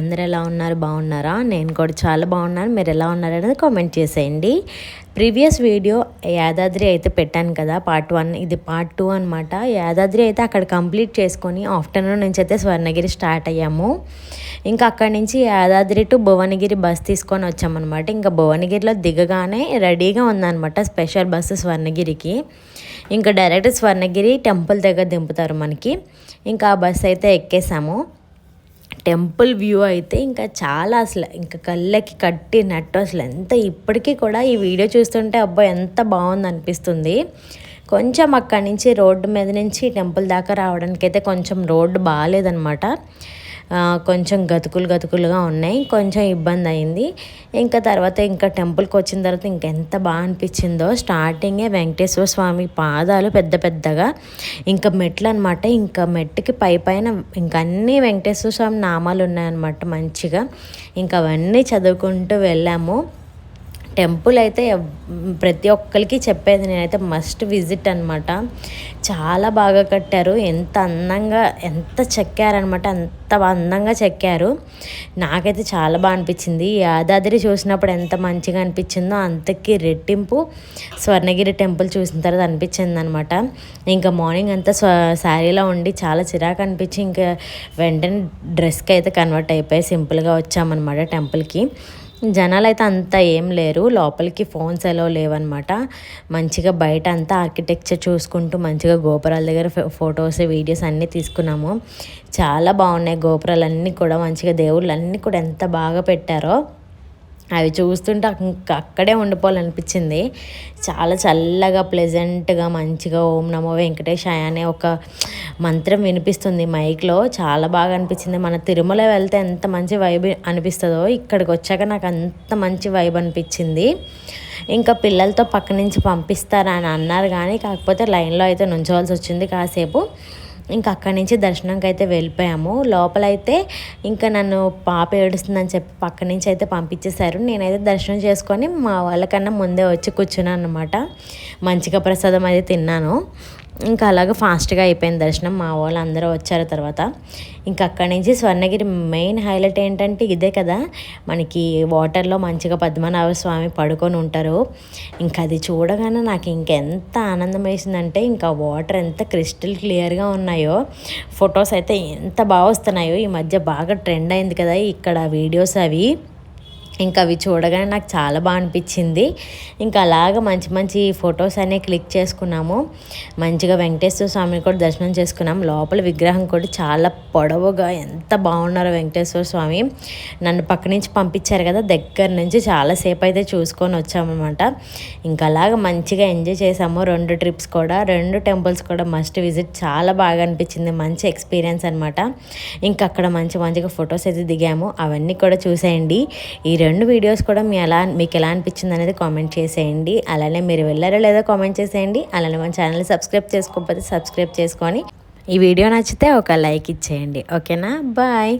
అందరు ఎలా ఉన్నారు? బాగున్నారా? నేను కూడా చాలా బాగున్నాను. మీరు ఎలా ఉన్నారు అనేది కామెంట్ చేసేయండి. ప్రీవియస్ వీడియో యాదాద్రి అయితే పెట్టాను కదా, పార్ట్ 1, ఇది పార్ట్ 2 అనమాట. యాదాద్రి అయితే అక్కడ కంప్లీట్ చేసుకొని ఆఫ్టర్నూన్ నుంచి అయితే స్వర్ణగిరి స్టార్ట్ అయ్యాము. ఇంకా అక్కడి నుంచి యాదాద్రి టు భువనగిరి బస్ తీసుకొని వచ్చామన్నమాట. ఇంకా భువనగిరిలో దిగగానే రెడీగా ఉందన్నమాట స్పెషల్ బస్సు స్వర్ణగిరికి. ఇంకా డైరెక్ట్ స్వర్ణగిరి టెంపుల్ దగ్గర దింపుతారు మనకి. ఇంకా ఆ బస్ అయితే ఎక్కేసాము. టెంపుల్ వ్యూ అయితే ఇంకా చాలా అసలు ఇంకా కళ్ళకి కట్టినట్టు అసలు ఎంత ఇప్పటికీ కూడా ఈ వీడియో చూస్తుంటే అబ్బా ఎంత బాగుంది అనిపిస్తుంది. కొంచెం అక్కడి నుంచి రోడ్డు మీద నుంచి టెంపుల్ దాకా రావడానికి అయితే కొంచెం రోడ్డు బాగాలేదనమాట. కొంచెం గతుకులుగా ఉన్నాయి, కొంచెం ఇబ్బంది అయింది. ఇంకా తర్వాత ఇంకా టెంపుల్కి వచ్చిన తర్వాత ఇంకెంత బాగా అనిపించిందో. స్టార్టింగే వెంకటేశ్వర స్వామి పాదాలు పెద్దగా, ఇంకా మెట్లు అనమాట. ఇంకా మెట్టుకి పైన ఇంకా అన్నీ వెంకటేశ్వర స్వామి నామాలు ఉన్నాయన్నమాట మంచిగా. ఇంకా అవన్నీ చదువుకుంటూ వెళ్ళాము. టెంపుల్ అయితే ప్రతి ఒక్కరికి చెప్పేది నేనైతే మస్ట్ విజిట్ అనమాట. చాలా బాగా కట్టారు, ఎంత చెక్కారనమాట, అంత అందంగా చెక్కారు. నాకైతే చాలా బాగా అనిపించింది. యాదాద్రి చూసినప్పుడు ఎంత మంచిగా అనిపించిందో అంతకి రెట్టింపు స్వర్ణగిరి టెంపుల్ చూసిన తర్వాత అనిపించింది అనమాట. ఇంకా మార్నింగ్ అంతా శారీలో ఉండి చాలా చిరాకు అనిపించి ఇంకా వెంటనే డ్రెస్కి అయితే కన్వర్ట్ అయిపోయి సింపుల్గా వచ్చామన్నమాట టెంపుల్కి. జనాలు అయితే అంతా ఏం లేరు, లోపలికి ఫోన్స్ ఎలా లేవన్నమాట. మంచిగా బయట అంతా ఆర్కిటెక్చర్ చూసుకుంటూ మంచిగా గోపురాల దగ్గర ఫొటోస్ వీడియోస్ అన్నీ తీసుకున్నాము. చాలా బాగున్నాయి గోపురాలన్నీ కూడా, మంచిగా దేవుళ్ళు అన్నీ కూడా ఎంత బాగా పెట్టారో అవి చూస్తుంటే అక్కడే ఉండిపోవాలనిపించింది. చాలా చల్లగా ప్లెజెంట్గా మంచిగా ఓం నమో వెంకటేశాయ అనే ఒక మంత్రం వినిపిస్తుంది మైక్లో. చాలా బాగా అనిపించింది. మన తిరుమల వెళ్తే ఎంత మంచి వైబ్ అనిపిస్తుందో ఇక్కడికి వచ్చాక నాకు అంత మంచి వైబ్ అనిపించింది. ఇంకా పిల్లలతో పక్క నుంచి పంపిస్తారని అన్నారు కానీ కాకపోతే లైన్లో అయితే నుంచోవాల్సి వచ్చింది కాసేపు. ఇంకా అక్కడి నుంచి దర్శనంకి అయితే వెళ్ళిపోయాము. లోపలైతే ఇంకా నన్ను పాప ఏడుస్తుందని చెప్పి పక్క నుంచి అయితే పంపించేశారు. నేనైతే దర్శనం చేసుకొని మా వాళ్ళకన్నా ముందే వచ్చి కూర్చున్నాను అనమాట. మంచిగా ప్రసాదం అయితే తిన్నాను. ఇంకా అలాగే ఫాస్ట్గా అయిపోయింది దర్శనం. మా వాళ్ళు అందరూ వచ్చారు తర్వాత. ఇంకా అక్కడి నుంచి స్వర్ణగిరి మెయిన్ హైలైట్ ఏంటంటే ఇదే కదా, మనకి వాటర్లో మంచిగా పద్మనాభ స్వామి పడుకొని ఉంటారు. ఇంకా అది చూడగానే నాకు ఇంకెంత ఆనందం వేసిందంటే, ఇంకా వాటర్ ఎంత క్రిస్టల్ క్లియర్గా ఉన్నాయో, ఫొటోస్ అయితే ఎంత బాగా వస్తున్నాయో. ఈ మధ్య బాగా ట్రెండ్ అయింది కదా ఇక్కడ వీడియోస్ అవి. ఇంకా అవి చూడగానే నాకు చాలా బాగా అనిపించింది. ఇంకా అలాగ మంచి ఫొటోస్ అనేవి క్లిక్ చేసుకున్నాము. మంచిగా వెంకటేశ్వర స్వామిని కూడా దర్శనం చేసుకున్నాం. లోపల విగ్రహం కూడా చాలా పొడవుగా ఎంత బాగున్నారో వెంకటేశ్వర స్వామి. నన్ను పక్క నుంచి పంపించారు కదా, దగ్గర నుంచి చాలాసేపు అయితే చూసుకొని వచ్చామన్నమాట. ఇంకా అలాగ మంచిగా ఎంజాయ్ చేసాము. 2 ట్రిప్స్ కూడా, 2 టెంపుల్స్ కూడా మస్ట్ విజిట్. చాలా బాగా అనిపించింది, మంచి ఎక్స్పీరియన్స్ అనమాట. ఇంకా అక్కడ మంచిగా ఫొటోస్ అయితే దిగాము. అవన్నీ కూడా చూసేయండి. ఈ 2 వీడియోస్ కూడా మీకు ఎలా అనిపించింది అనేది కామెంట్ చేసేయండి. అలానే మీరు వెళ్ళారో లేదో కామెంట్ చేసేయండి. అలానే మన ఛానల్ని సబ్స్క్రైబ్ చేసుకోకపోతే సబ్స్క్రైబ్ చేసుకొని ఈ వీడియో నచ్చితే ఒక లైక్ ఇచ్చేయండి. ఓకేనా? బాయ్.